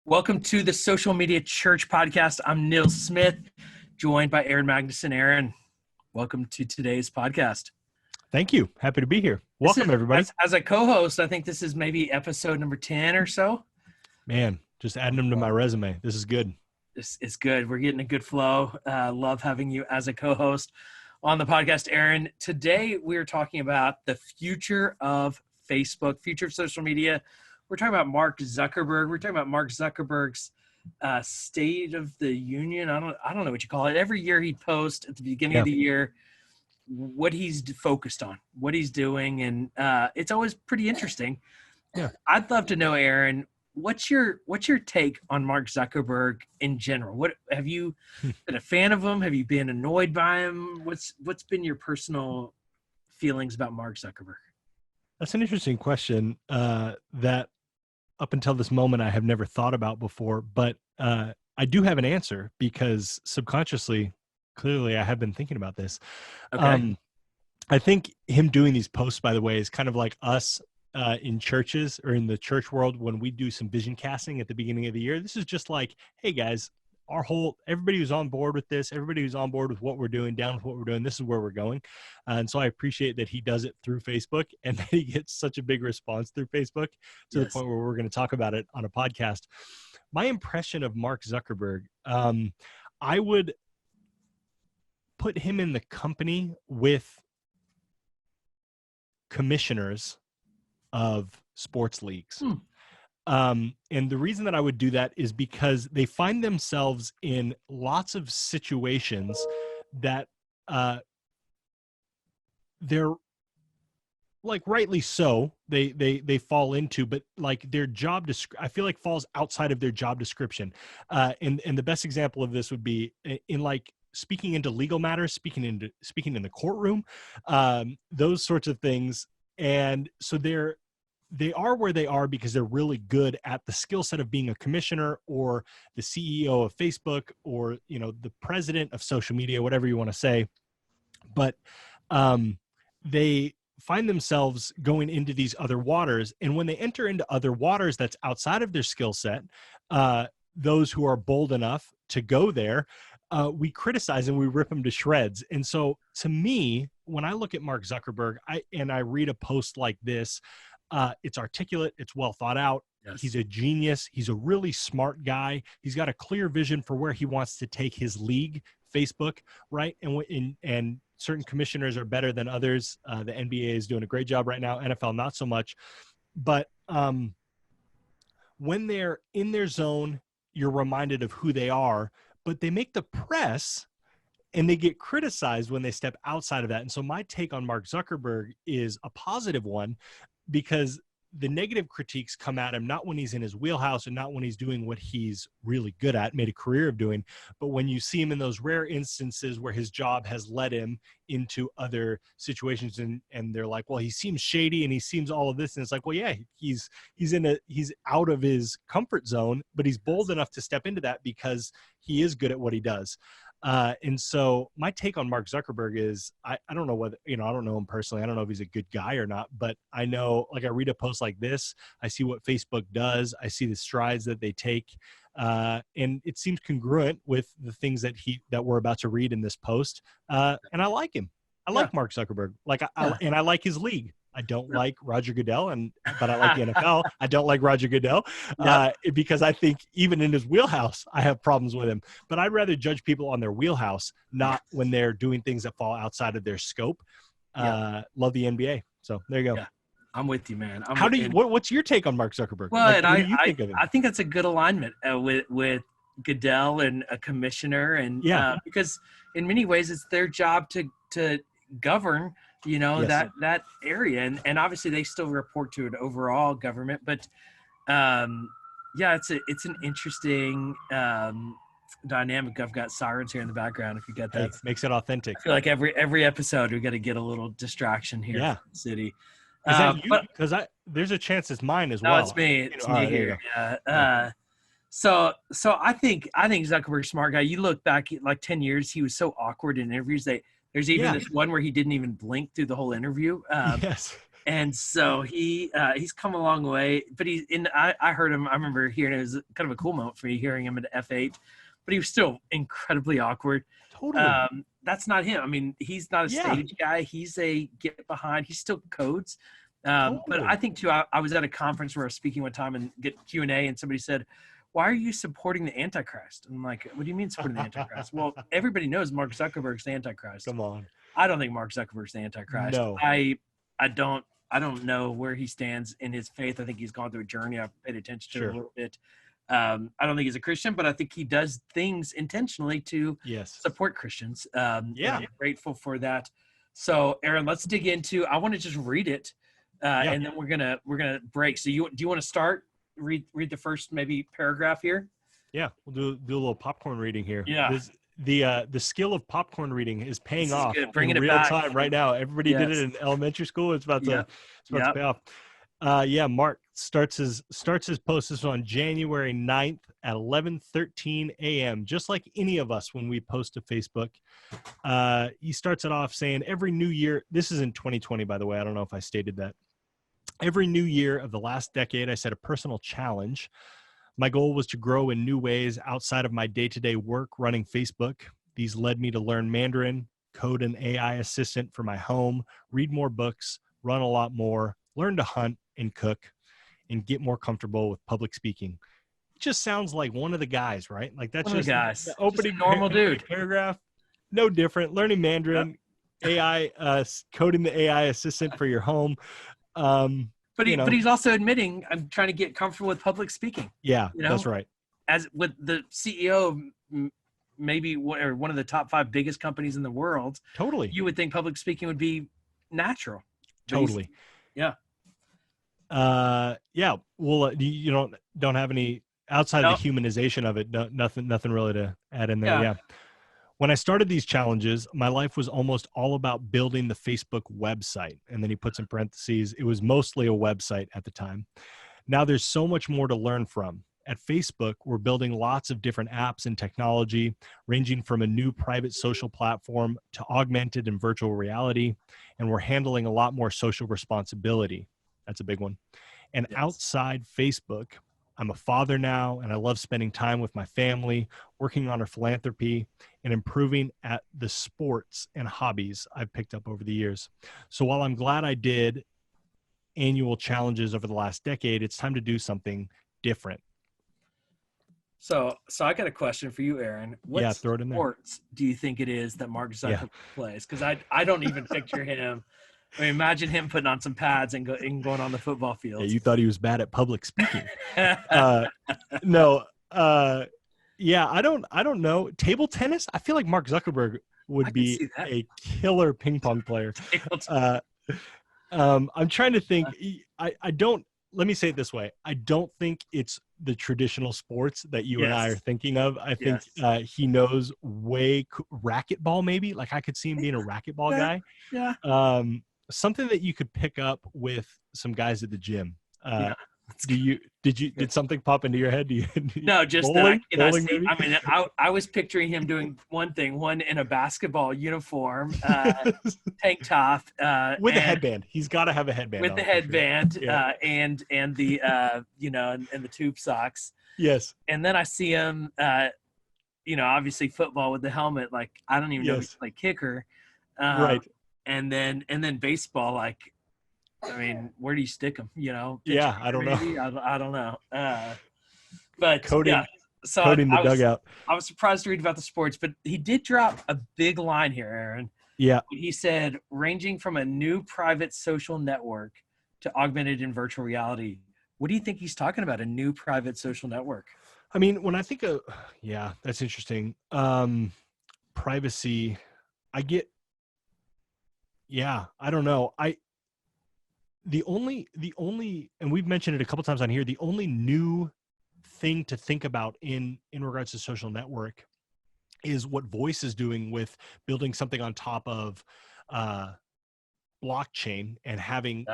Welcome to the Social Media Church podcast. I'm Neil Smith, joined by Aaron Magnuson. Aaron, welcome to today's podcast. Thank you. Happy to be here. Welcome, everybody. As a co-host, I think this is maybe episode number 10 or so. Man, just adding them to my resume. This is good. This is good. We're getting a good flow. Love having you as a co-host on the podcast, Aaron. Today, we're talking about the future of Facebook, future of social media. We're talking about Mark Zuckerberg. We're talking about Mark Zuckerberg's State of the Union. I don't know what you call it. Every year he posts at the beginning of the year what he's focused on, what he's doing, and it's always pretty interesting. Yeah, I'd love to know, Aaron, what's your take on Mark Zuckerberg in general? What have you been a fan of him? Have you been annoyed by him? What's been your personal feelings about Mark Zuckerberg? That's an interesting question that up until this moment I have never thought about before, but I do have an answer because subconsciously, clearly I have been thinking about this. Okay. I think him doing these posts, by the way, is kind of like us in churches or in the church world when we do some vision casting at the beginning of the year. This is just like, hey guys, everybody who's on board with this, everybody who's on board with what we're doing, down with what we're doing, this is where we're going. And so I appreciate that he does it through Facebook and that he gets such a big response through Facebook to the point where we're going to talk about it on a podcast. My impression of Mark Zuckerberg, I would put him in the company with commissioners of sports leagues. And the reason that I would do that is because they find themselves in lots of situations that they're like rightly so they fall into, but like their job I feel like falls outside of their job description. And the best example of this would be in like speaking into legal matters, speaking in the courtroom, those sorts of things. And so they are where they are because they're really good at the skill set of being a commissioner or the CEO of Facebook or, the president of social media, whatever you want to say. But they find themselves going into these other waters. And when they enter into other waters that's outside of their skill set, those who are bold enough to go there, we criticize and we rip them to shreds. And so to me, when I look at Mark Zuckerberg, I read a post like this, it's articulate, it's well thought out. Yes. He's a genius. He's a really smart guy. He's got a clear vision for where he wants to take his league, Facebook, right? And certain commissioners are better than others. The NBA is doing a great job right now. NFL, not so much. But when they're in their zone, you're reminded of who they are, but they make the press and they get criticized when they step outside of that. And so my take on Mark Zuckerberg is a positive one, because the negative critiques come at him not when he's in his wheelhouse and not when he's doing what he's really good at, made a career of doing, but when you see him in those rare instances where his job has led him into other situations and they're like, well, he seems shady and he seems all of this. And it's like, well, yeah, he's out of his comfort zone, but he's bold enough to step into that because he is good at what he does. And so my take on Mark Zuckerberg is, I don't know whether, I don't know him personally. I don't know if he's a good guy or not, but I know, like I read a post like this, I see what Facebook does. I see the strides that they take. And it seems congruent with the things that we're about to read in this post. And I like him. I like Mark Zuckerberg. And I like his league. I don't like Roger Goodell, but I like the NFL. I don't like Roger Goodell because I think even in his wheelhouse, I have problems with him. But I'd rather judge people on their wheelhouse, not when they're doing things that fall outside of their scope. Love the NBA. So there you go. Yeah. I'm with you, man. What's your take on Mark Zuckerberg? Well, what do you think of him? I think that's a good alignment with Goodell and a commissioner, and because in many ways it's their job to govern that area, and obviously they still report to an overall government, but it's an interesting dynamic. I've got sirens here in the background if you get that. Makes it authentic. I feel like every episode we got to get a little distraction here in the city. Is that you? Because there's a chance it's mine as well. No, it's me. It's me here. So I think Zuckerberg's a smart guy. You look back like 10 years, he was so awkward in interviews. There's even this one where he didn't even blink through the whole interview. Yes. And so he's come a long way, but I heard him. I remember hearing it was kind of a cool moment for me hearing him at F8, but he was still incredibly awkward. Totally. That's not him. I mean, he's not a Yeah, stage guy. He's a get behind. He still codes. But I totally. think too, I was at a conference where I was speaking one time and get Q&A, and somebody said, "Why are you supporting the Antichrist?" I'm like, "What do you mean supporting the Antichrist?" Well, everybody knows Mark Zuckerberg's the Antichrist. Come on. I don't think Mark Zuckerberg's the Antichrist. No, I don't know where he stands in his faith. I think he's gone through a journey. I've paid attention to it sure. a little bit. I don't think he's a Christian, but I think he does things intentionally to Yes. support Christians. Yeah. And I'm grateful for that. So, Aaron, let's dig into. I want to just read it, and then we're gonna break. So, do you want to start? Read the first maybe paragraph here. Yeah, we'll do a little popcorn reading here. Yeah. The skill of popcorn reading is paying This is off good. Bringing in it real back. time right now. Everybody did Yes. it in elementary school. It's about Yep. to pay off. Yeah, Mark starts his post. This on January 9th at 11:13 a.m. Just like any of us when we post to Facebook. He starts it off saying, every new year, this is in 2020, by the way. I don't know if I stated that. Every new year of the last decade, I set a personal challenge. My goal was to grow in new ways outside of my day-to-day work running Facebook. These led me to learn Mandarin, code an AI assistant for my home, read more books, run a lot more, learn to hunt and cook, and get more comfortable with public speaking. It just sounds like one of the guys, right? Like that's One of just the guys. the opening Just a normal dude. paragraph. No different. Learning Mandarin, AI, coding the AI assistant for your home. But he's also admitting, I'm trying to get comfortable with public speaking. Yeah, You know? that's right. As with the CEO of maybe one of the top 5 biggest companies in the world, Totally. you would think public speaking would be natural. But Totally. Yeah. Yeah. Well, you don't have any outside of the humanization of it. Nothing really to add in there. Yeah. When I started these challenges, my life was almost all about building the Facebook website. And then he puts in parentheses, it was mostly a website at the time. Now there's so much more to learn from. At Facebook, we're building lots of different apps and technology, ranging from a new private social platform to augmented and virtual reality. And we're handling a lot more social responsibility. That's a big one. And outside Facebook, I'm a father now, and I love spending time with my family, working on our philanthropy, and improving at the sports and hobbies I've picked up over the years. So while I'm glad I did annual challenges over the last decade, it's time to do something different. So I got a question for you, Aaron. What throw it in there. sports do you think it is that Mark Zuckerberg plays? Because I don't even picture him. I mean, imagine him putting on some pads and going on the football field. Yeah, you thought he was bad at public speaking. No. Yeah, I don't know. Table tennis? I feel like Mark Zuckerberg would be a killer ping pong player. I'm trying to think. I don't. Let me say it this way. I don't think it's the traditional sports that you and I are thinking of. I think he knows racquetball, maybe. Like I could see him being a racquetball guy. Yeah. Something that you could pick up with some guys at the gym. Did something pop into your head? No, just bowling, that. I mean, I was picturing him doing one in a basketball uniform, tank top, with a headband. He's got to have a headband with on, the headband, sure. and the and the tube socks. Yes. And then I see him, obviously football with the helmet. Like I don't even know if he's like kicker, right. And then baseball, like. I mean, where do you stick them? Yeah, I don't know. I don't know. But coding the dugout. I was surprised to read about the sports, but he did drop a big line here, Aaron. Yeah. He said, ranging from a new private social network to augmented and virtual reality. What do you think he's talking about? A new private social network? I mean, when I think of, that's interesting. Privacy, I don't know. The only, and we've mentioned it a couple times on here, the only new thing to think about in regards to social network is what Voice is doing with building something on top of blockchain and having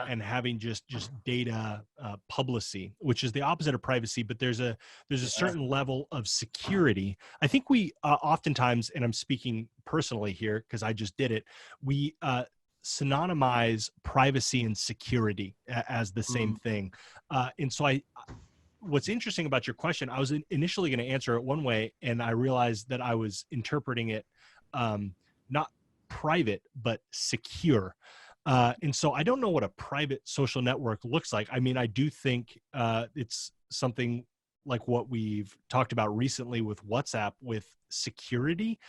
just data publicity, which is the opposite of privacy, but there's a certain level of security. I think we oftentimes, and I'm speaking personally here because I just did it, we synonymize privacy and security as the same thing. And so what's interesting about your question, I was initially going to answer it one way, and I realized that I was interpreting it not private, but secure. And so I don't know what a private social network looks like. I mean, I do think it's something like what we've talked about recently with WhatsApp, with security,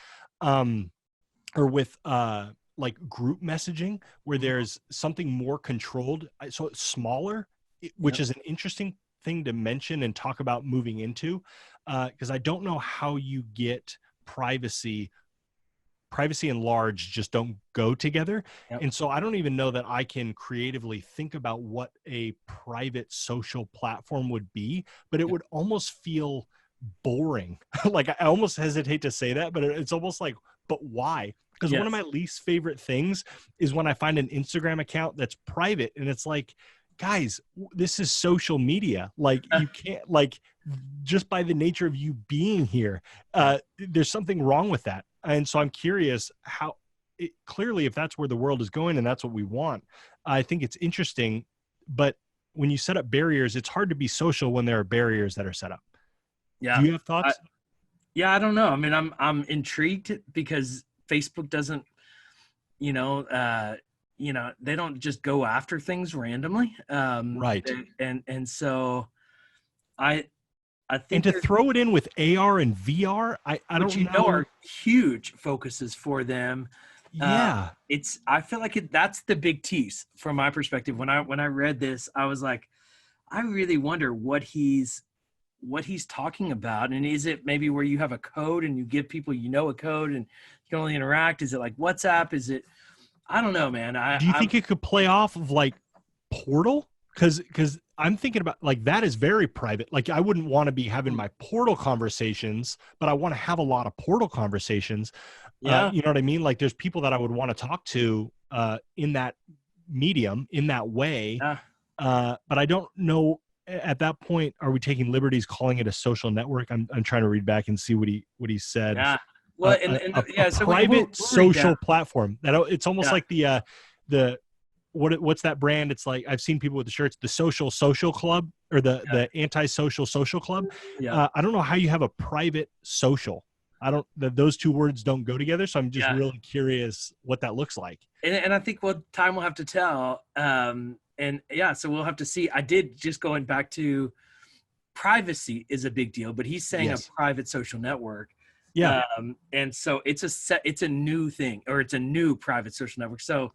or with like group messaging, where there's something more controlled, so it's smaller, which is an interesting thing to mention and talk about moving into, because I don't know how you get privacy and large just don't go together. And so I don't even know that I can creatively think about what a private social platform would be, but it would almost feel boring. Like, I almost hesitate to say that, but it's almost like, but why? Because one of my least favorite things is when I find an Instagram account that's private, and it's like, guys, this is social media. Like, you can't, like, just by the nature of you being here, there's something wrong with that. And so I'm curious how clearly, if that's where the world is going and that's what we want, I think it's interesting. But when you set up barriers, it's hard to be social when there are barriers that are set up. Yeah. Do you have thoughts? I don't know. I mean, I'm intrigued because Facebook doesn't, they don't just go after things randomly. Right. And so I And think to throw it in with AR and VR, I don't know. Are huge focuses for them. Yeah. I feel like that's the big tease from my perspective. When I read this, I was like, I really wonder what he's talking about. And is it maybe where you have a code and you give people, a code and you can only interact? Is it like WhatsApp? Is it, I don't know, man. Do you think it could play off of like Portal? Because I'm thinking about, like, that is very private. Like, I wouldn't want to be having my Portal conversations, but I want to have a lot of Portal conversations. You know what I mean? Like, there's people that I would want to talk to in that medium, in that way. But I don't know. At that point, are we taking liberties calling it a social network? I'm trying to read back and see what he said. Yeah. Well, a private social platform that it's almost like the what's that brand? It's like, I've seen people with the shirts, the social club, or the anti-social social club. I don't know how you have a private social. Those two words don't go together. So I'm just really curious what that looks like. And I think time will have to tell. So we'll have to see. I did, just going back to privacy is a big deal, but he's saying a private social network. Yeah. And so it's a new thing, or it's a new private social network. So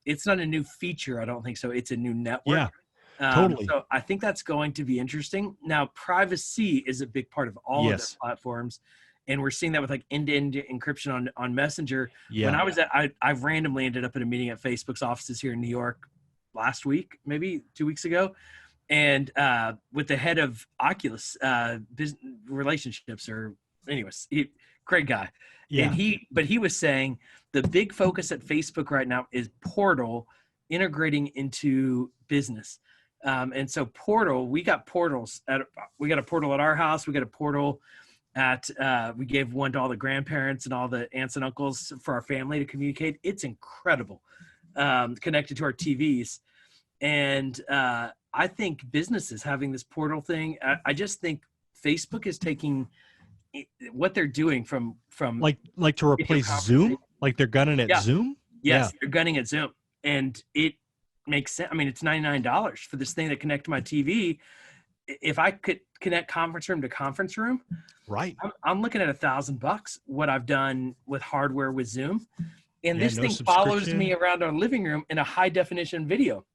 it's not a new feature. I don't think so. It's a new network. Yeah, totally. So I think that's going to be interesting. Now, privacy is a big part of all of their platforms. And we're seeing that with like end-to-end encryption on Messenger. Yeah. When I was I randomly ended up at a meeting at Facebook's offices here in New York last week, maybe 2 weeks ago. And with the head of Oculus business relationships, or anyways, great guy. Yeah. And he was saying the big focus at Facebook right now is Portal integrating into business. And so Portal, we got a portal at our house. We got a portal we gave one to all the grandparents and all the aunts and uncles for our family to communicate. It's incredible, connected to our TVs. And I think businesses having this portal thing, I just think Facebook is taking what they're doing from like to replace Zoom, like they're gunning at Zoom. Yes, they're gunning at Zoom, and it makes sense. I mean, it's $99 for this thing that connects to my TV. If I could connect conference room to conference room, right, I'm looking at $1,000. What I've done with hardware with Zoom, and this thing follows me around our living room in a high definition video.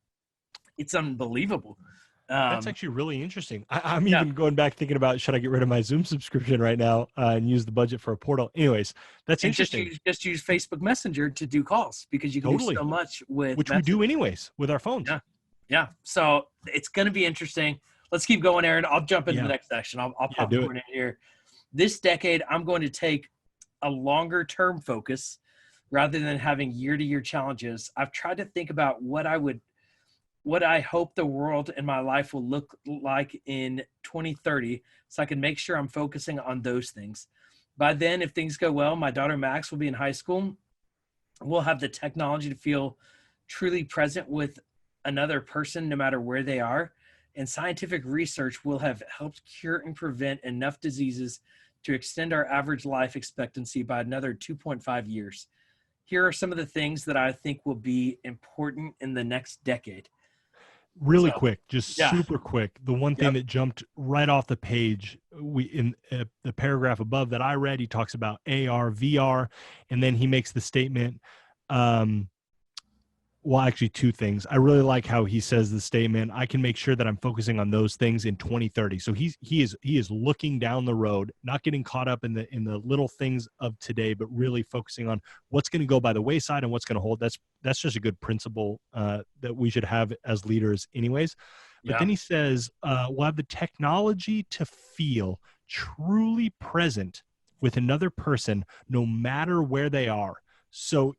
It's unbelievable. That's actually really interesting. I'm even going back thinking about, should I get rid of my Zoom subscription right now and use the budget for a portal? Anyways, that's interesting. Just use Facebook Messenger to do calls, because you can do so much with which we do anyways with our phones. Yeah. So it's going to be interesting. Let's keep going, Aaron. I'll jump into the next section. I'll pop in here. This decade, I'm going to take a longer term focus rather than having year-to-year challenges. I've tried to think about what I hope the world and my life will look like in 2030, so I can make sure I'm focusing on those things. By then, if things go well, my daughter Max will be in high school. We'll have the technology to feel truly present with another person, no matter where they are. And scientific research will have helped cure and prevent enough diseases to extend our average life expectancy by another 2.5 years. Here are some of the things that I think will be important in the next decade. Really So, quick, just yeah, super quick. The one thing yep, that jumped right off the page, we in the paragraph above that I read, he talks about AR, VR, and then he makes the statement. Um, well, actually, two things. I really like how he says the statement. I can make sure that I'm focusing on those things in 2030. So he is looking down the road, not getting caught up in the little things of today, but really focusing on what's going to go by the wayside and what's going to hold. That's just a good principle that we should have as leaders, anyways. But yeah, then he says, we'll have the technology to feel truly present with another person, no matter where they are. So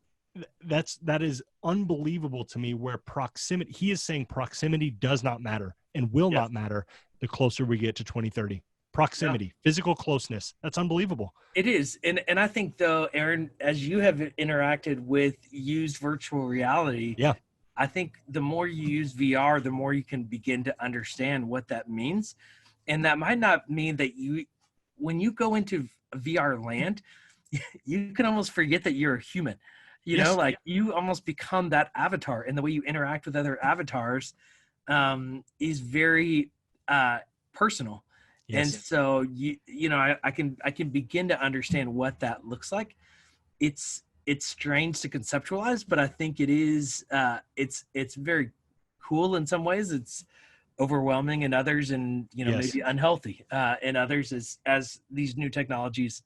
that is unbelievable to me, where proximity, he is saying proximity does not matter and will yes, not matter the closer we get to 2030. yeah. Proximity, physical closeness, that's unbelievable. It is. And I think, though, Aaron, as you have interacted with used virtual reality, Yeah. I think the more you use VR, the more you can begin to understand what that means. And that might not mean that when you go into VR land, you can almost forget that you're a human. Yes. Like you almost become that avatar, and the way you interact with other avatars is very personal. And Yes. so I can begin to understand what that looks like. It's strange to conceptualize, but I think it is it's very cool in some ways. It's overwhelming in others, and Yes. maybe unhealthy in others as these new technologies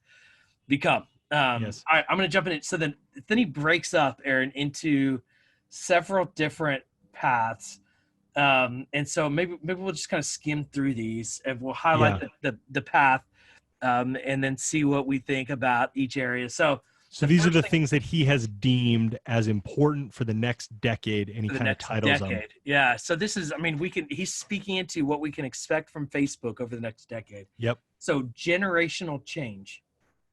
become. Yes. All right, I'm going to jump in it. So then he breaks up, Aaron, into several different paths. And so maybe we'll just kind of skim through these, and we'll highlight Yeah. the path, and then see what we think about each area. So So the these are first the thing things that he has deemed as important for the next decade, and he for the kind of next titles them. decade. Yeah. So this is, I mean, he's speaking into what we can expect from Facebook over the next decade. Yep. So generational change.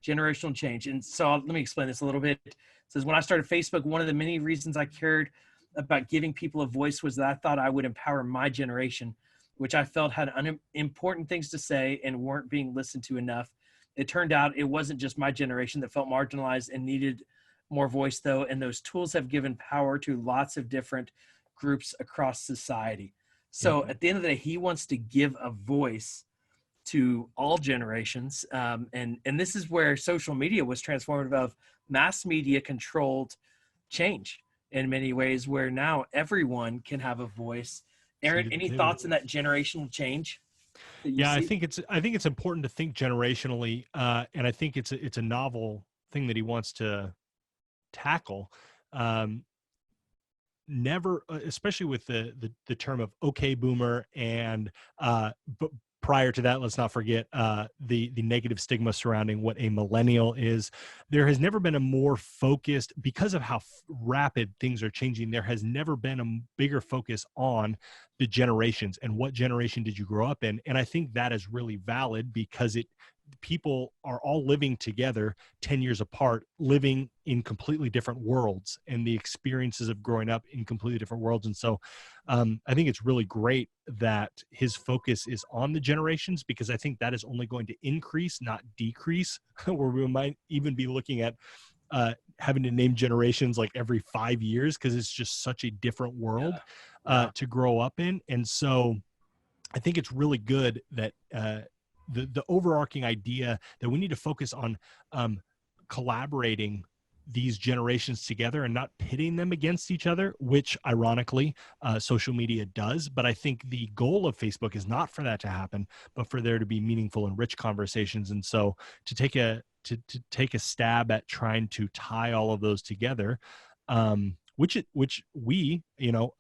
And so let me explain this a little bit. It says, when I started Facebook, one of the many reasons I cared about giving people a voice was that I thought I would empower my generation, which I felt had important things to say and weren't being listened to enough. It turned out it wasn't just my generation that felt marginalized and needed more voice, though, and those tools have given power to lots of different groups across society. Yep. So at the end of the day, he wants to give a voice to all generations. And this is where social media was transformative of mass media controlled change in many ways, where now everyone can have a voice. Seat Aaron, at the any table. thoughts on that generational change that you Yeah, I see? think it's important to think generationally, and I think it's a novel thing that he wants to tackle. Um, Never, especially with the term of okay boomer, and but prior to that, let's not forget the negative stigma surrounding what a millennial is. There has never been a more focused, because of how rapid things are changing, there has never been a bigger focus on the generations and what generation did you grow up in. And I think that is really valid, because people are all living together 10 years apart, living in completely different worlds, and the experiences of growing up in completely different worlds. And so I think it's really great that his focus is on the generations, because I think that is only going to increase, not decrease, where we might even be looking at having to name generations like every 5 years, because it's just such a different world Yeah. to grow up in. And so I think it's really good that the overarching idea that we need to focus on collaborating these generations together and not pitting them against each other, which ironically social media does. But I think the goal of Facebook is not for that to happen, but for there to be meaningful and rich conversations. And so to take a stab at trying to tie all of those together, which we,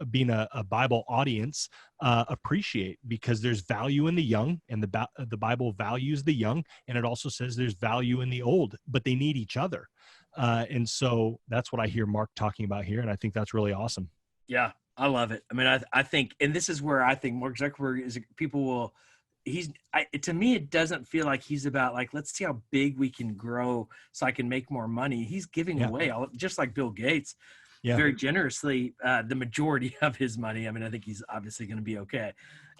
being a Bible audience, appreciate, because there's value in the young, and the Bible values the young, and it also says there's value in the old, but they need each other. And so that's what I hear Mark talking about here, and I think that's really awesome. Yeah, I love it. I mean, I think, and this is where I think Mark Zuckerberg is, people will, to me, it doesn't feel like he's about like, let's see how big we can grow so I can make more money. He's giving Yeah. away just like Bill Gates. Yeah. very generously the majority of his money. I mean, I think he's obviously going to be okay.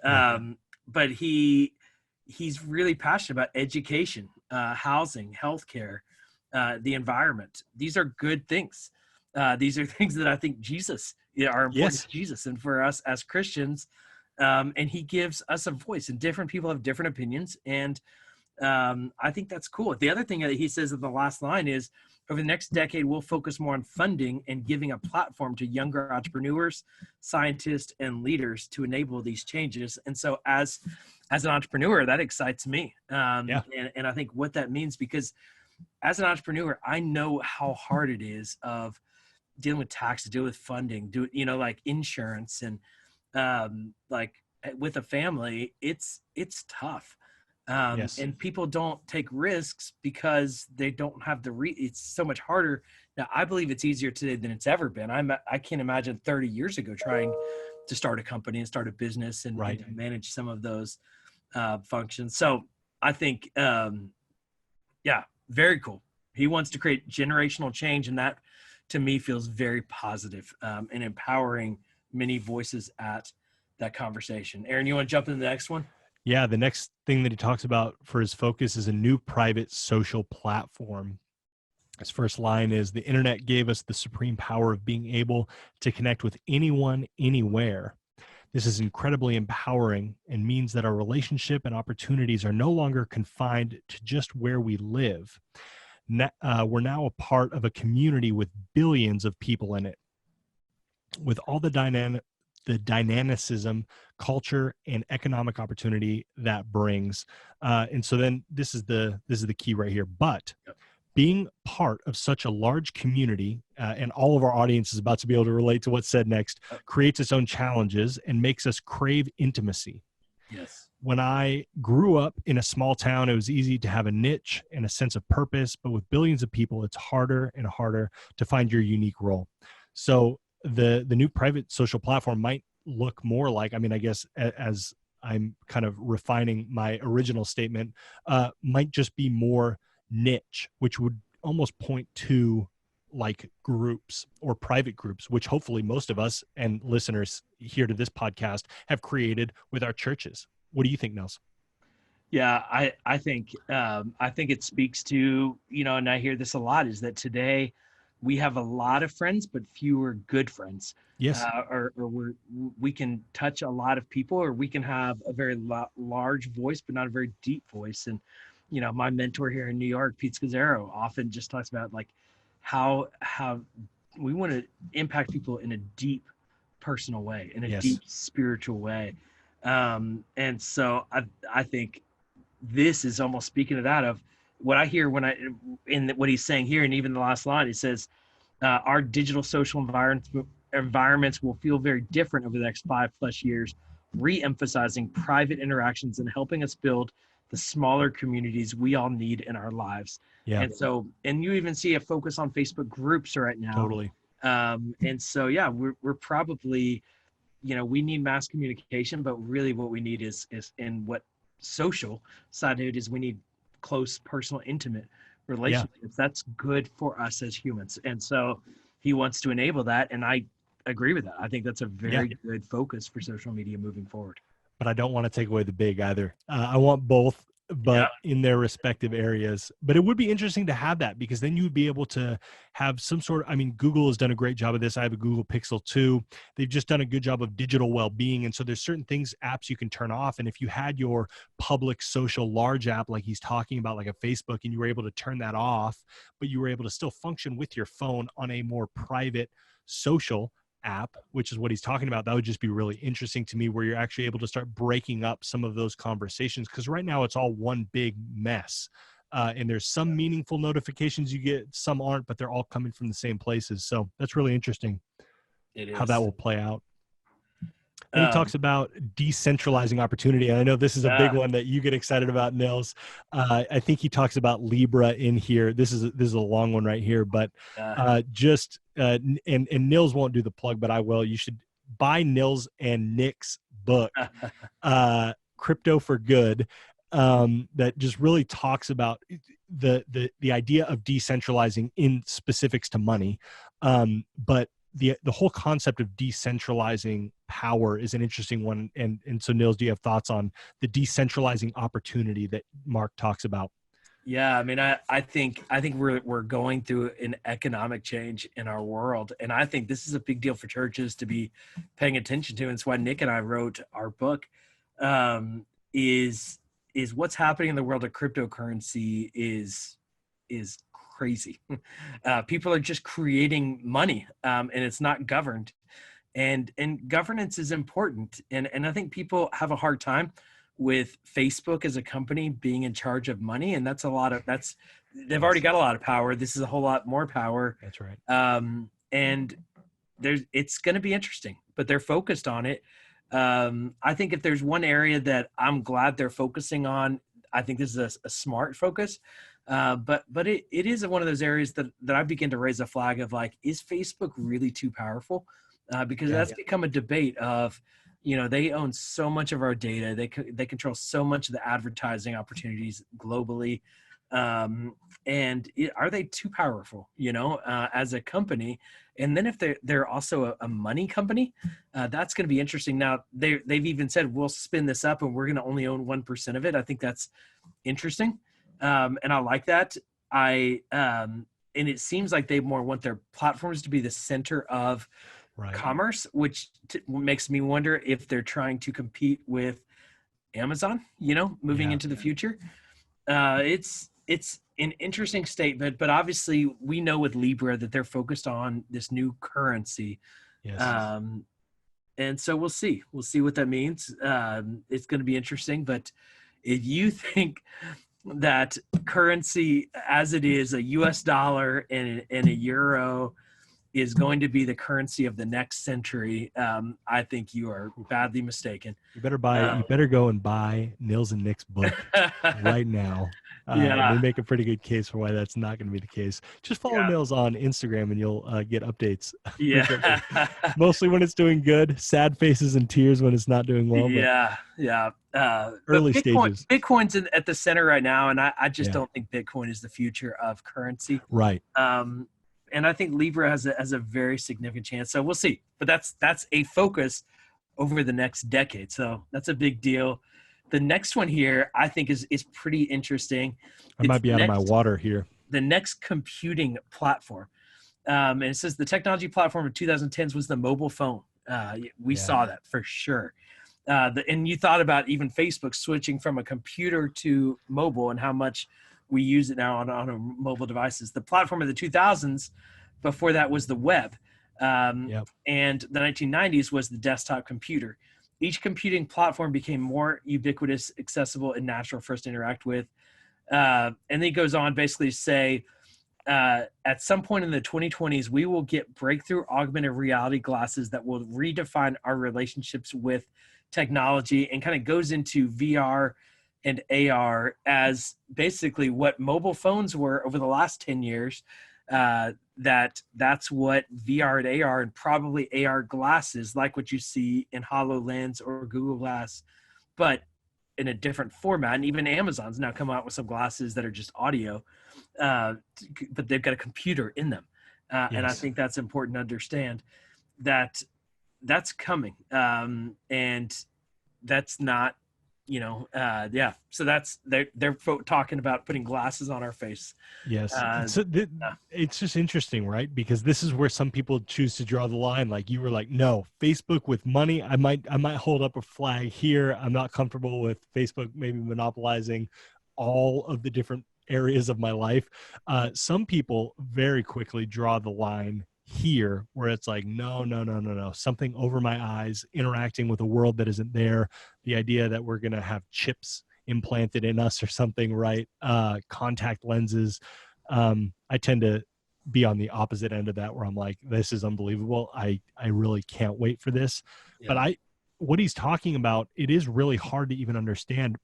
Yeah. But he's really passionate about education, housing, healthcare, the environment. These are good things. These are things that I think are important Yes. to Jesus and for us as Christians. And he gives us a voice, and different people have different opinions. And I think that's cool. The other thing that he says in the last line is, over the next decade, we'll focus more on funding and giving a platform to younger entrepreneurs, scientists, and leaders to enable these changes. And so as an entrepreneur, that excites me. Yeah. And I think what that means, because as an entrepreneur, I know how hard it is of dealing with taxes, dealing with funding, like insurance, and like with a family, it's tough. Yes. And people don't take risks because they don't have it's so much harder. Now, I believe it's easier today than it's ever been. I can't imagine 30 years ago trying to start a company and start a business and Right. to manage some of those functions. So I think, yeah, very cool. He wants to create generational change, and that to me feels very positive, and empowering many voices at that conversation. Aaron, you want to jump into the next one? Yeah, the next thing that he talks about for his focus is a new private social platform. His first line is, "The internet gave us the supreme power of being able to connect with anyone, anywhere. This is incredibly empowering and means that our relationship and opportunities are no longer confined to just where we live. We're now a part of a community with billions of people in it. With all the dynamicism, culture, and economic opportunity that brings." And so then this is the key right here. But being part of such a large community, and all of our audience is about to be able to relate to what's said next, creates its own challenges and makes us crave intimacy. Yes. When I grew up in a small town, it was easy to have a niche and a sense of purpose, but with billions of people, it's harder and harder to find your unique role. So the new private social platform might look more like, I mean, I guess as I'm kind of refining my original statement, might just be more niche, which would almost point to like groups or private groups, which hopefully most of us and listeners here to this podcast have created with our churches. What do you think, Nels? Yeah, I think it speaks to, and I hear this a lot, is that today we have a lot of friends, but fewer good friends. Yes. Or we can touch a lot of people, or we can have a very large voice, but not a very deep voice. And, my mentor here in New York, Pete Scazzaro, often just talks about like how we want to impact people in a deep personal way, in a Yes. deep spiritual way. And so I think this is almost speaking to that, of what I hear in what he's saying here. And even the last line, he says, our digital social environments will feel very different over the next 5+ years, re-emphasizing private interactions and helping us build the smaller communities we all need in our lives. Yeah. And you even see a focus on Facebook groups right now. Totally. And so, yeah, we're probably, we need mass communication, but really what we need is in what social side of it is, we need close, personal, intimate relationships. Yeah. That's good for us as humans. And so he wants to enable that. And I agree with that. I think that's a very good focus for social media moving forward. But I don't want to take away the big either. I want both, but in their respective areas. But it would be interesting to have that, because then you would be able to have some sort of, I mean, Google has done a great job of this. I have a Google Pixel 2. They've just done a good job of digital well-being. And so there's certain things, apps you can turn off. And if you had your public social large app, like he's talking about, like a Facebook, and you were able to turn that off, but you were able to still function with your phone on a more private social app, which is what he's talking about, that would just be really interesting to me, where you're actually able to start breaking up some of those conversations, because right now it's all one big mess, and there's some meaningful notifications you get, some aren't, but they're all coming from the same places. So that's really interesting. It is how that will play out. And he talks about decentralizing opportunity. And I know this is a big one that you get excited about, Nils. I think he talks about Libra in here. This is a long one right here, but and Nils won't do the plug, but I will. You should buy Nils and Nick's book, Crypto for Good, that just really talks about the idea of decentralizing in specifics to money, but the whole concept of decentralizing power is an interesting one. And so, Nils, do you have thoughts on the decentralizing opportunity that Mark talks about? Yeah, I mean, I think we're going through an economic change in our world, and I think this is a big deal for churches to be paying attention to. And it's why Nick and I wrote our book. Um, is what's happening in the world of cryptocurrency is crazy. People are just creating money, and it's not governed, and governance is important. And I think people have a hard time with Facebook as a company being in charge of money, and they've already got a lot of power. This is a whole lot more power. That's right. And it's going to be interesting, but they're focused on it. I think if there's one area that I'm glad they're focusing on, I think this is a smart focus. But it is one of those areas that I begin to raise a flag of, like, is Facebook really too powerful? Because that's become a debate of, they own so much of our data. They control so much of the advertising opportunities globally. And are they too powerful, as a company? And then if they're also a money company, that's going to be interesting. Now, they've even said, we'll spin this up and we're going to only own 1% of it. I think that's interesting. And I like that. And it seems like they more want their platforms to be the center of commerce, which makes me wonder if they're trying to compete with Amazon, moving into the future. It's an interesting statement, but obviously we know with Libra that they're focused on this new currency. Yes. And so we'll see what that means. It's going to be interesting, but if you think that currency as it is, a US dollar and a euro, is going to be the currency of the next century, I think you are badly mistaken. You better go and buy Nils and Nick's book right now. They make a pretty good case for why that's not going to be the case. Just follow Nils on Instagram and you'll get updates. Yeah. Mostly when it's doing good, sad faces and tears when it's not doing well. Early stages. Bitcoin's at the center right now, and I just don't think Bitcoin is the future of currency. Right. And I think Libra has a very significant chance. So we'll see. But that's a focus over the next decade. So that's a big deal. The next one here, I think, is pretty interesting. I might be out of my water here. The next computing platform. And it says the technology platform of 2010s was the mobile phone. We saw that for sure. And you thought about even Facebook switching from a computer to mobile and how much we use it now on our mobile devices. The platform of the 2000s, before that, was the web. And the 1990s was the desktop computer. Each computing platform became more ubiquitous, accessible, and natural for us to interact with. And then he goes on basically to say, at some point in the 2020s, we will get breakthrough augmented reality glasses that will redefine our relationships with technology, and kind of goes into VR and AR as basically what mobile phones were over the last 10 years. That's what VR and AR, and probably AR glasses, like what you see in HoloLens or Google Glass, but in a different format. And even Amazon's now come out with some glasses that are just audio, but they've got a computer in them. And I think that's important to understand that that's coming. And that's not, so that's, they're talking about putting glasses on our face. Yes. It's just interesting, right? Because this is where some people choose to draw the line. Like you were like, no, Facebook with money, I might hold up a flag here. I'm not comfortable with Facebook maybe monopolizing all of the different areas of my life. Some people very quickly draw the line here where it's like, no, something over my eyes, interacting with a world that isn't there. The idea that we're going to have chips implanted in us or something, right? Contact lenses. I tend to be on the opposite end of that, where I'm like, this is unbelievable. I really can't wait for this. Yeah. But what he's talking about, it is really hard to even understand.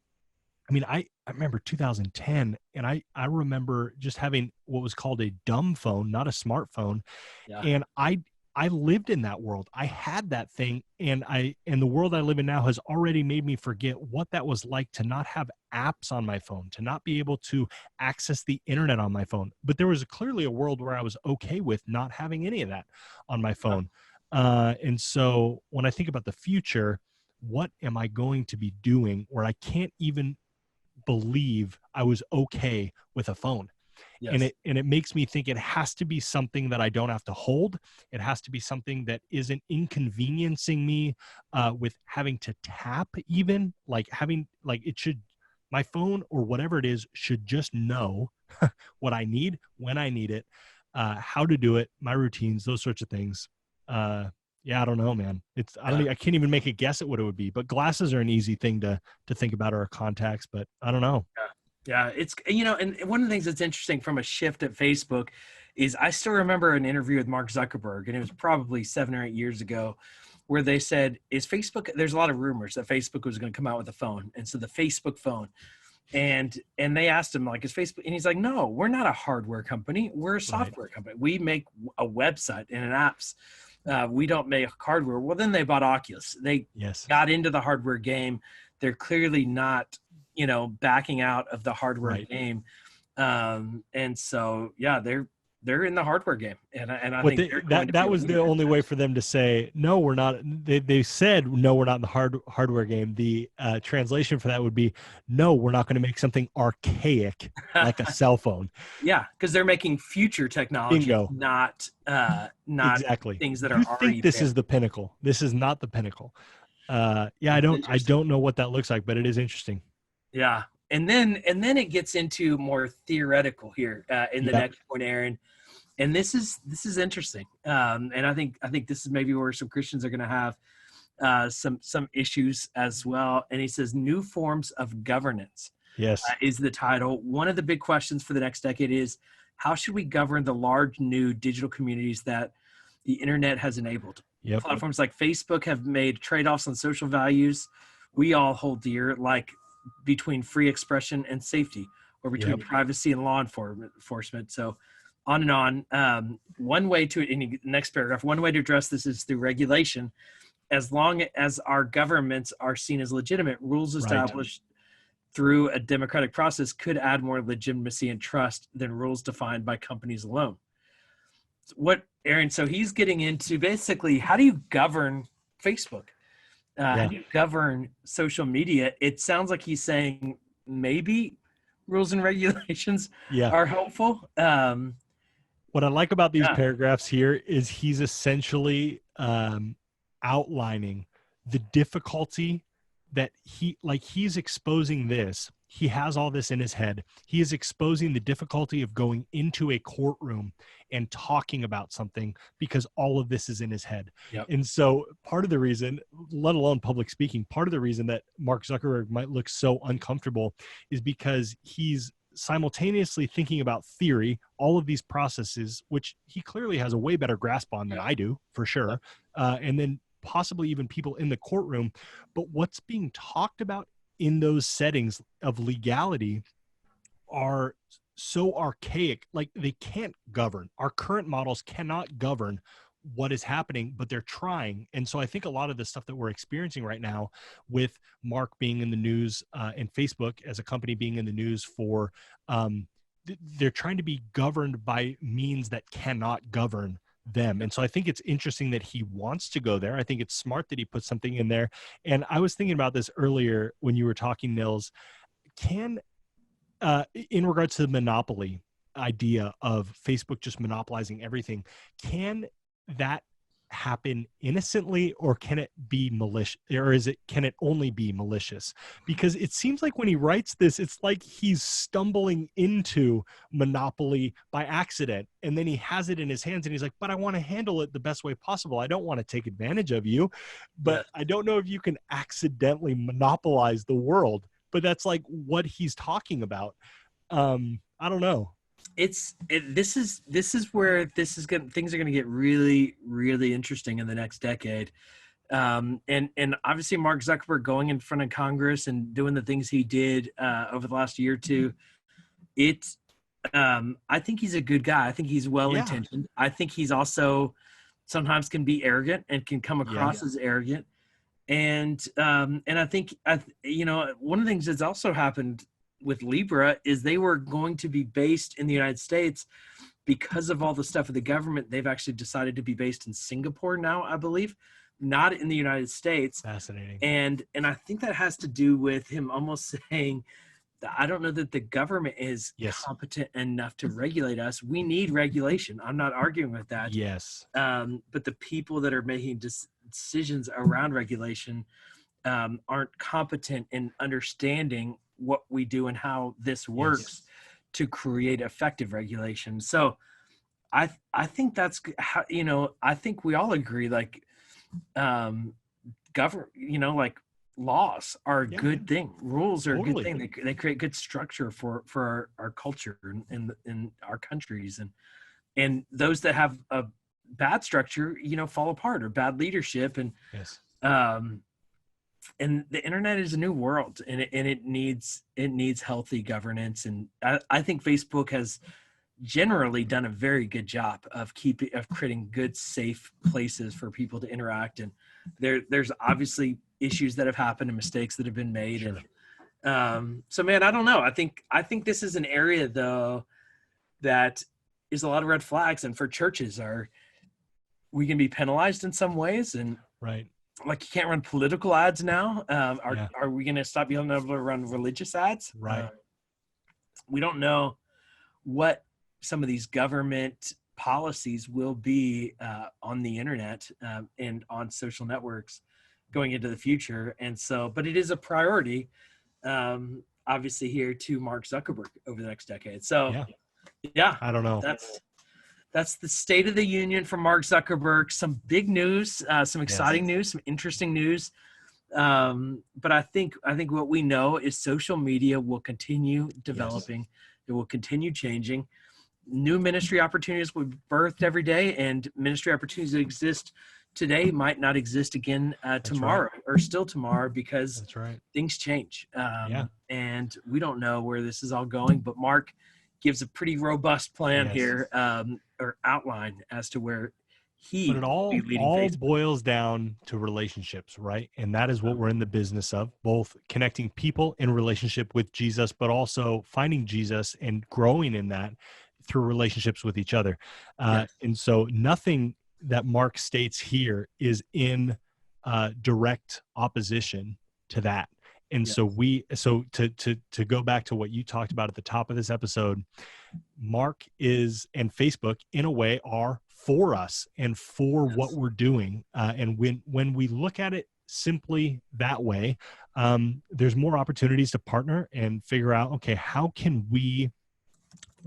I mean, I remember 2010, and I remember just having what was called a dumb phone, not a smartphone. Yeah. And I lived in that world. I had that thing, and the world I live in now has already made me forget what that was like to not have apps on my phone, to not be able to access the internet on my phone. But there was clearly a world where I was okay with not having any of that on my phone. And so when I think about the future, what am I going to be doing where I can't even believe I was okay with a phone? And Yes. it makes me think it has to be something that I don't have to hold. It has to be something that isn't inconveniencing me with having to tap, even like having, like, it should, my phone or whatever it is should just know what I need when I need it, how to do it, my routines, those sorts of things. Yeah, I don't know, man. I can't even make a guess at what it would be, but glasses are an easy thing to think about, or contacts, but I don't know. Yeah, it's, and one of the things that's interesting from a shift at Facebook is I still remember an interview with Mark Zuckerberg, and it was probably 7 or 8 years ago, where they said, is Facebook, there's a lot of rumors that Facebook was going to come out with a phone. And so the Facebook phone, and they asked him, like, is Facebook, and he's like, no, we're not a hardware company. We're a software company. We make a website and an apps. We don't make hardware. Well, then they bought Oculus. They got into the hardware game. They're clearly not, backing out of the hardware game. And so, yeah, they're in the hardware game. And I think that was the only way for them to say, no, we're not. They said, no, we're not in the hardware game. The translation for that would be, no, we're not going to make something archaic like a cell phone. Yeah, because they're making future technology, Bingo. not exactly things that you are already think this there. is the pinnacle. This is not the pinnacle. I don't know what that looks like, but it is interesting. Yeah. And then it gets into more theoretical here in the next point, Aaron. And this is interesting. And I think this is maybe where some Christians are going to have some issues as well. And he says, new forms of governance. Yes. Is the title. One of the big questions for the next decade is, how should we govern the large new digital communities that the internet has enabled? Yep. Platforms like Facebook have made trade-offs on social values we all hold dear, like between free expression and safety, or between privacy and law enforcement. So on and on. One way to, in the next paragraph, one way to address this is through regulation. As long as our governments are seen as legitimate, rules established through a democratic process could add more legitimacy and trust than rules defined by companies alone. What, Aaron, so he's getting into basically, how do you govern Facebook? How do you govern social media? It sounds like he's saying maybe rules and regulations are helpful. What I like about these paragraphs here is he's essentially outlining the difficulty that he's exposing this. He has all this in his head. He is exposing the difficulty of going into a courtroom and talking about something because all of this is in his head. And so part of the reason, let alone public speaking, part of the reason that Mark Zuckerberg might look so uncomfortable is because he's simultaneously thinking about theory, all of these processes, which he clearly has a way better grasp on than I do, for sure. And then possibly even people in the courtroom. But what's being talked about in those settings of legality are so archaic, like they can't govern. Our current models cannot govern what is happening, but they're trying. And so I think a lot of the stuff that we're experiencing right now with Mark being in the news and Facebook as a company being in the news for, they're trying to be governed by means that cannot govern them. And so I think it's interesting that he wants to go there. I think it's smart that he put something in there. And I was thinking about this earlier when you were talking, Nils, in regards to the monopoly idea of Facebook just monopolizing everything, can that happen innocently, or can it be malicious, or can it only be malicious? Because it seems like when he writes this, it's like he's stumbling into monopoly by accident, and then he has it in his hands and he's like, but I want to handle it the best way possible. I don't want to take advantage of you, but I don't know if you can accidentally monopolize the world. But that's like what he's talking about. I don't know. This is where things are going to get really, really interesting in the next decade. And obviously Mark Zuckerberg going in front of Congress and doing the things he did over the last year or two. I think he's a good guy. I think he's well-intentioned. I think he's also sometimes can be arrogant and can come across as arrogant. And I think, one of the things that's also happened with Libra is they were going to be based in the United States. Because of all the stuff of the government, they've actually decided to be based in Singapore now, I believe, not in the United States. Fascinating. And I think that has to do with him almost saying, I don't know that the government is competent enough to regulate us. We need regulation. I'm not arguing with that. Yes. But the people that are making decisions around regulation aren't competent in understanding what we do and how this works to create effective regulation. So I think that's how, I think we all agree, like, like laws are a good thing. Rules are a good thing. They create good structure for our culture and in our countries, and those that have a bad structure, fall apart, or bad leadership. And and the internet is a new world, and it needs healthy governance. And I think Facebook has generally done a very good job of creating good, safe places for people to interact. And there's obviously issues that have happened and mistakes that have been made. Sure. And so, man, I don't know. I think this is an area, though, that is a lot of red flags. And for churches, we can be penalized in some ways. And like, you can't run political ads now. Are we going to stop being able to run religious ads? Right. We don't know what some of these government policies will be on the internet and on social networks going into the future. And so, but it is a priority, obviously, here to Mark Zuckerberg over the next decade. So, I don't know. That's the state of the union from Mark Zuckerberg. Some big news, some exciting news, some interesting news. But I think what we know is social media will continue developing. It will continue changing. New ministry opportunities will be birthed every day, and ministry opportunities that exist today might not exist again tomorrow, or still tomorrow, because things change. And we don't know where this is all going, but Mark gives a pretty robust plan here, or outline as to where but it all boils down to relationships, right? And that is what we're in the business of, both connecting people in relationship with Jesus, but also finding Jesus and growing in that through relationships with each other. And so nothing that Mark states here is in direct opposition to that. And so to go back to what you talked about at the top of this episode, Mark and Facebook in a way are for us and for what we're doing. And when we look at it simply that way, there's more opportunities to partner and figure out, okay, how can we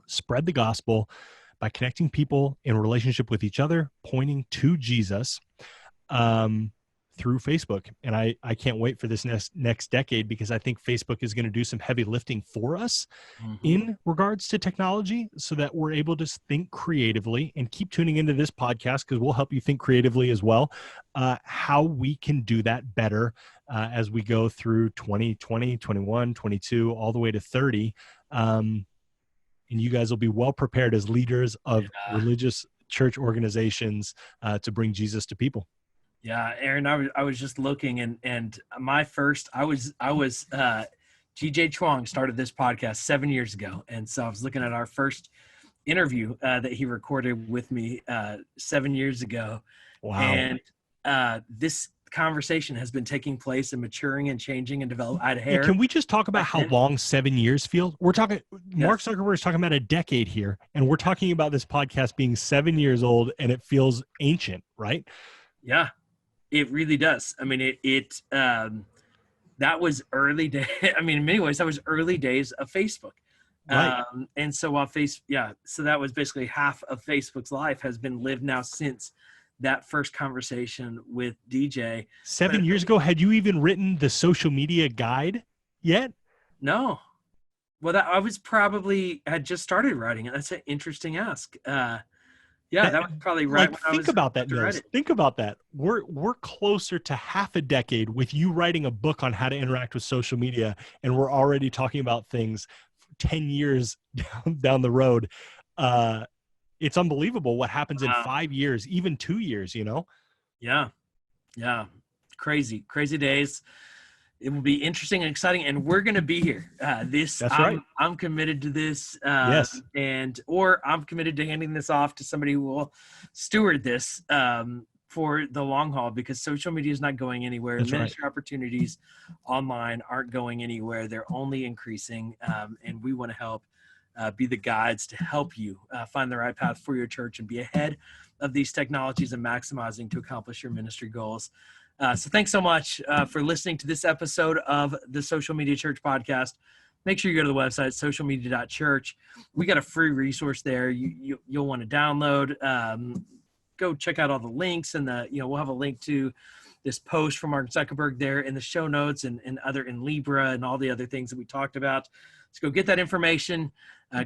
spread the gospel by connecting people in relationship with each other, pointing to Jesus, through Facebook. And I can't wait for this next decade, because I think Facebook is going to do some heavy lifting for us in regards to technology, so that we're able to think creatively. And keep tuning into this podcast, because we'll help you think creatively as well, how we can do that better as we go through 2020, 21, 22, all the way to 30. And you guys will be well prepared as leaders of religious church organizations to bring Jesus to people. Yeah, Aaron, I was just looking, and my first, GJ Chuang started this podcast 7 years ago. And so I was looking at our first interview that he recorded with me 7 years ago. Wow. And this conversation has been taking place and maturing and changing and developing. I had hair. Can we just talk about how long 7 years feels? We're talking, Mark Zuckerberg is talking about a decade here, and we're talking about this podcast being 7 years old, and it feels ancient, right? Yeah. It really does. I mean, that was early day. I mean, in many ways, that was early days of Facebook. Right. And so while so that was basically half of Facebook's life has been lived now since that first conversation with DJ. 7 years ago, had you even written the social media guide yet? No. Well, I had just started writing it. That's an interesting ask. That was probably right. Like, think about that, Nils. Think about that. We're closer to half a decade with you writing a book on how to interact with social media, and we're already talking about things 10 years down the road. it's unbelievable what happens in Wow. 5 years, even 2 years, you know? Yeah. Yeah. Crazy, crazy days. It will be interesting and exciting, and we're going to be here. That's right. I'm committed to this, Yes. or I'm committed to handing this off to somebody who will steward this for the long haul, because social media is not going anywhere. That's right. Ministry opportunities online aren't going anywhere. They're only increasing, and we want to help be the guides to help you find the right path for your church and be ahead of these technologies and maximizing to accomplish your ministry goals. So thanks so much for listening to this episode of the Social Media Church podcast. Make sure you go to the website, socialmedia.church. We got a free resource there you'll want to download. Go check out all the links, and we'll have a link to this post from Mark Zuckerberg there in the show notes, and other in Libra and all the other things that we talked about. So go get that information,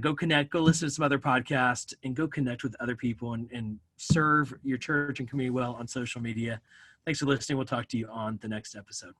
go connect, go listen to some other podcasts, and go connect with other people and serve your church and community well on social media. Thanks for listening. We'll talk to you on the next episode.